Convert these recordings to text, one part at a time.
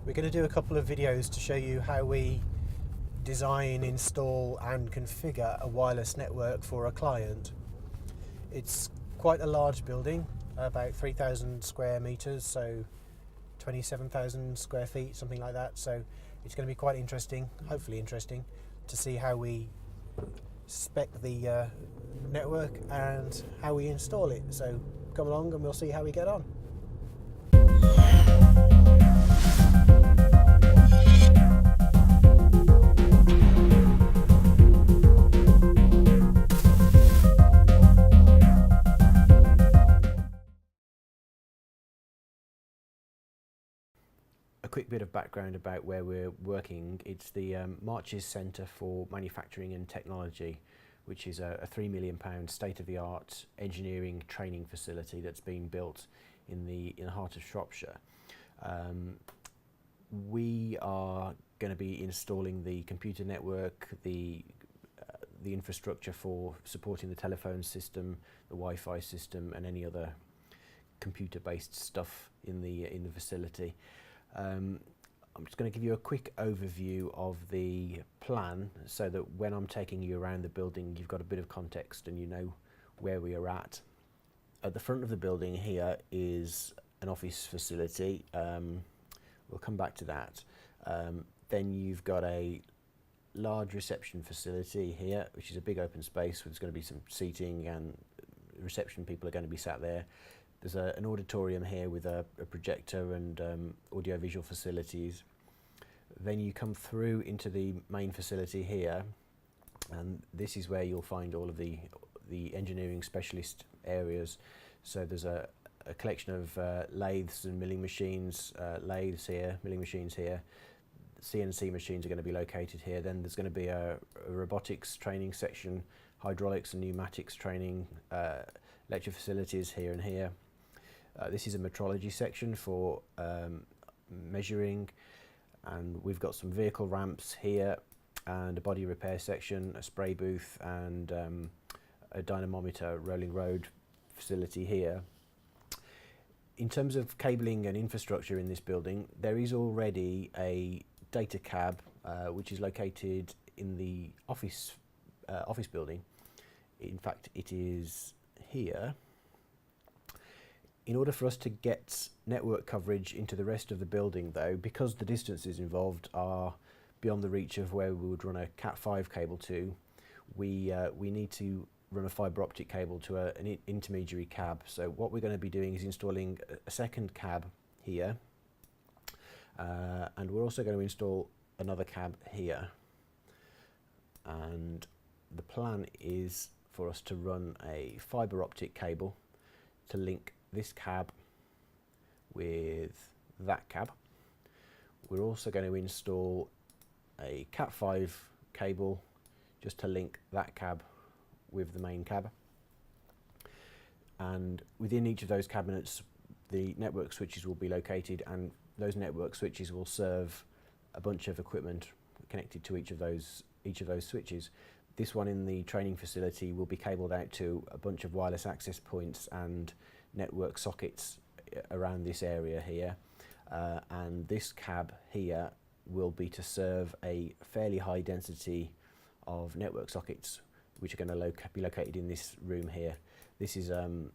We're going to do a couple of videos to show you how we design, install and configure a wireless network for a client. It's quite a large building, about 3,000 square meters, so 27,000 square feet, something like that. So it's going to be quite interesting, hopefully interesting, to see how we spec the network and how we install it. So come along and we'll see how we get on. A quick bit of background about where we're working. It's the Marches Centre for Manufacturing and Technology, which is a £3 million state-of-the-art engineering training facility that's been built in the heart of Shropshire. We are going to be installing the computer network, the infrastructure for supporting the telephone system, the Wi-Fi system, and any other computer-based stuff in the facility. I'm just going to give you a quick overview of the plan so that when I'm taking you around the building you've got a bit of context and you know where we are at. At the front of the building here is an office facility. We'll come back to that. Then you've got a large reception facility here, which is a big open space where there's going to be some seating and reception people are going to be sat there. There's an auditorium here with a projector and audio-visual facilities. Then you come through into the main facility here, and this is where you'll find all of the engineering specialist areas. So there's a collection of lathes and milling machines, lathes here, milling machines here. CNC machines are going to be located here. Then there's going to be a robotics training section, hydraulics and pneumatics training, lecture facilities here and here. This is a metrology section for measuring, and we've got some vehicle ramps here and a body repair section, a spray booth and a dynamometer rolling road facility here. In terms of cabling and infrastructure in this building, there is already a data cab which is located in the office building. In fact, it is here. In order for us to get network coverage into the rest of the building though, because the distances involved are beyond the reach of where we would run a Cat5 cable to, we need to run a fibre optic cable to an intermediary cab. So what we're going to be doing is installing a second cab here, and we're also going to install another cab here. And the plan is for us to run a fibre optic cable to link this cab with that cab. We're also going to install a Cat5 cable just to link that cab with the main cab. And within each of those cabinets the network switches will be located, and those network switches will serve a bunch of equipment connected to each of those switches. This one in the training facility will be cabled out to a bunch of wireless access points and network sockets around this area here, and this cab here will be to serve a fairly high density of network sockets which are going to be located in this room here. This is going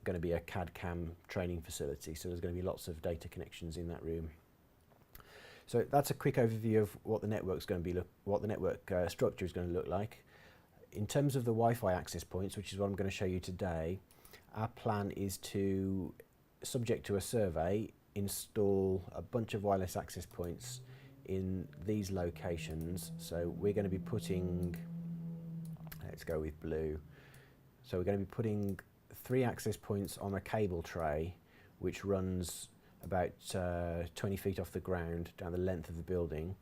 to be a CAD/CAM training facility, so there's going to be lots of data connections in that room. So that's a quick overview of what the network's going to be what the network structure is going to look like. In terms of the Wi-Fi access points, which is what I'm going to show you today, our plan is to, subject to a survey, install a bunch of wireless access points in these locations. So we're going to be putting, let's go with blue. So we're going to be putting 3 access points on a cable tray which runs about 20 feet off the ground down the length of the building,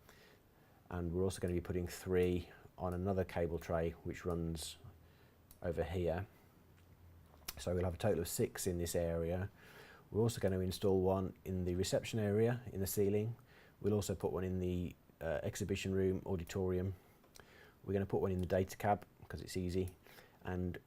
and we're also going to be putting 3 on another cable tray which runs over here. So we'll have a total of 6 in this area. We're also going to install one in the reception area in the ceiling. We'll also put one in the exhibition room, auditorium. We're going to put one in the data cab because it's easy, and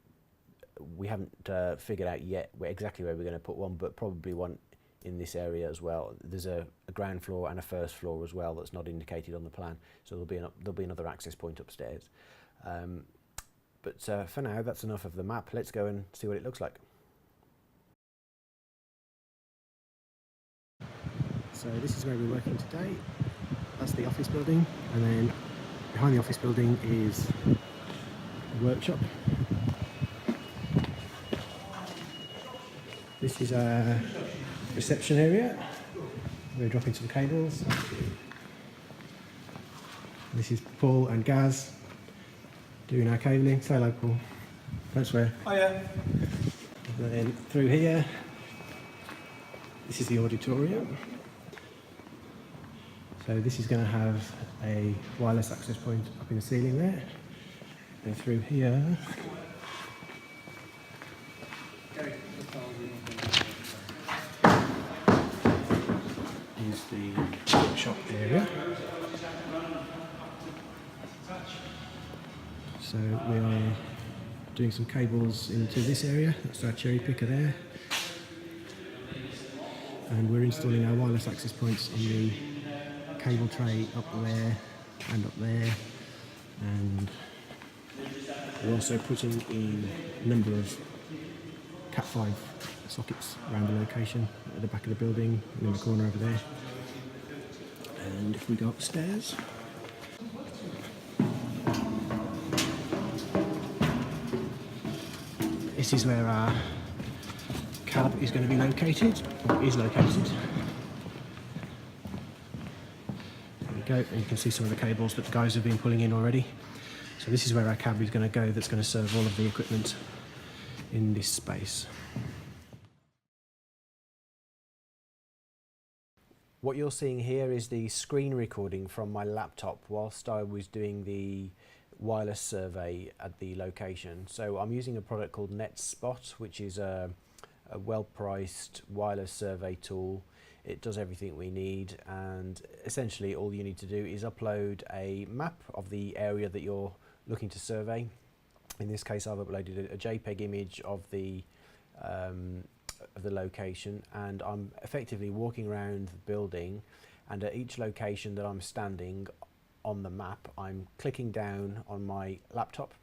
we haven't figured out yet exactly where we're going to put one, but probably one in this area as well. There's a ground floor and a first floor as well that's not indicated on the plan, so there'll be another access point upstairs. But for now, that's enough of the map. Let's go and see what it looks like. So this is where we're working today. That's the office building, and then behind the office building is the workshop. This is a reception area. We're dropping some cables. This is Paul and Gaz doing our cabling. Say hello, Paul. Don't swear. Oh yeah. And then through here, this is the auditorium. So this is going to have a wireless access point up in the ceiling there. And through here, is the workshop area. So we are doing some cables into this area. That's our cherry picker there. And we're installing our wireless access points on the cable tray up there and up there. And we're also putting in a number of Cat5 sockets around the location at the back of the building and in the corner over there. And if we go upstairs, this is where our cab is going to be located, or is located. There we go, and you can see some of the cables that the guys have been pulling in already. So this is where our cab is going to go, that's going to serve all of the equipment in this space. What you're seeing here is the screen recording from my laptop whilst I was doing the wireless survey at the location. So I'm using a product called NetSpot, which is a well-priced wireless survey tool. It does everything we need, and essentially all you need to do is upload a map of the area that you're looking to survey. In this case, I've uploaded a JPEG image of the location, and I'm effectively walking around the building, and at each location that I'm standing on the map, I'm clicking down on my laptop,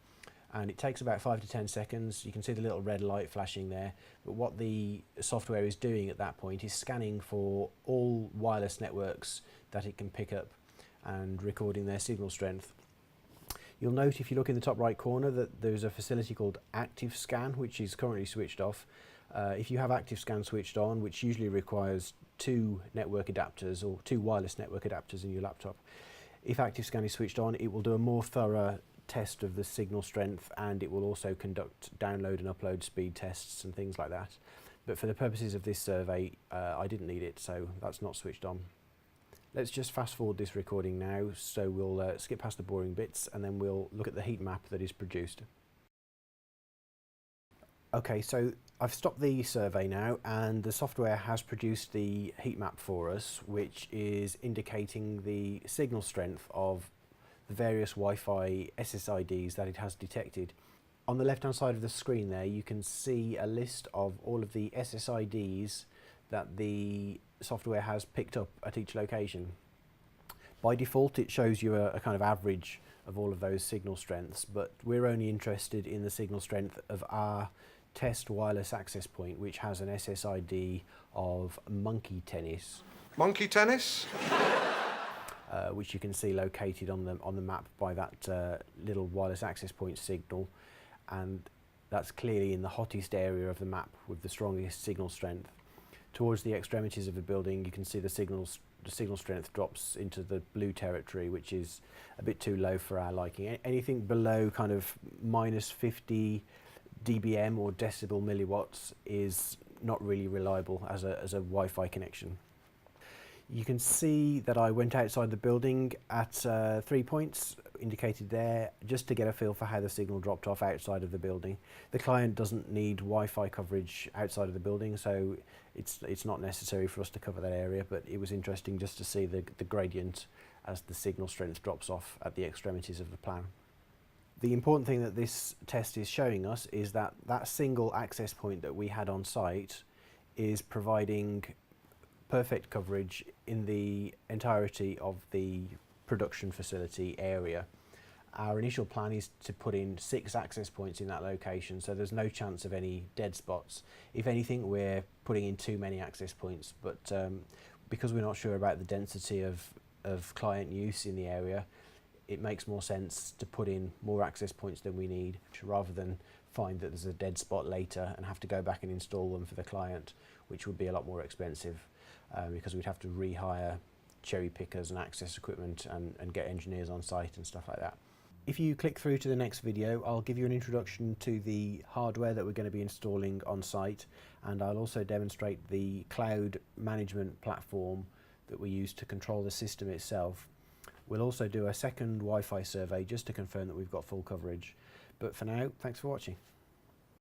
and it takes about 5 to 10 seconds. You can see the little red light flashing there, but what the software is doing at that point is scanning for all wireless networks that it can pick up and recording their signal strength. You'll note if you look in the top right corner that there's a facility called Active Scan, which is currently switched off. If you have Active Scan switched on, which usually requires 2 network adapters or 2 wireless network adapters in your laptop, if Active Scan is switched on, it will do a more thorough test of the signal strength, and it will also conduct download and upload speed tests and things like that. But for the purposes of this survey, I didn't need it, so that's not switched on. Let's just fast forward this recording now, so we'll skip past the boring bits, and then we'll look at the heat map that is produced. Okay, so I've stopped the survey now, and the software has produced the heat map for us, which is indicating the signal strength of the various Wi-Fi SSIDs that it has detected. On the left-hand side of the screen there, you can see a list of all of the SSIDs that the software has picked up at each location. By default, it shows you a kind of average of all of those signal strengths, but we're only interested in the signal strength of our test wireless access point, which has an SSID of Monkey Tennis. Monkey tennis? Which you can see located on the map by that little wireless access point signal, and that's clearly in the hottest area of the map with the strongest signal strength. Towards the extremities of the building, you can see the signal strength drops into the blue territory, which is a bit too low for our liking. Anything below kind of minus 50 dBm or decibel milliwatts is not really reliable as a Wi-Fi connection. You can see that I went outside the building at 3 points indicated there, just to get a feel for how the signal dropped off outside of the building. The client doesn't need Wi-Fi coverage outside of the building, so it's not necessary for us to cover that area, but it was interesting just to see the gradient as the signal strength drops off at the extremities of the plan. The important thing that this test is showing us is that that single access point that we had on site is providing perfect coverage in the entirety of the production facility area. Our initial plan is to put in 6 access points in that location, so there's no chance of any dead spots. If anything, we're putting in too many access points, but because we're not sure about the density of client use in the area, it makes more sense to put in more access points than we need, rather than find that there's a dead spot later and have to go back and install them for the client, which would be a lot more expensive, because we'd have to rehire cherry pickers and access equipment and get engineers on site and stuff like that. If you click through to the next video, I'll give you an introduction to the hardware that we're going to be installing on site, and I'll also demonstrate the cloud management platform that we use to control the system itself. We'll also do a second Wi-Fi survey just to confirm that we've got full coverage. But for now, thanks for watching.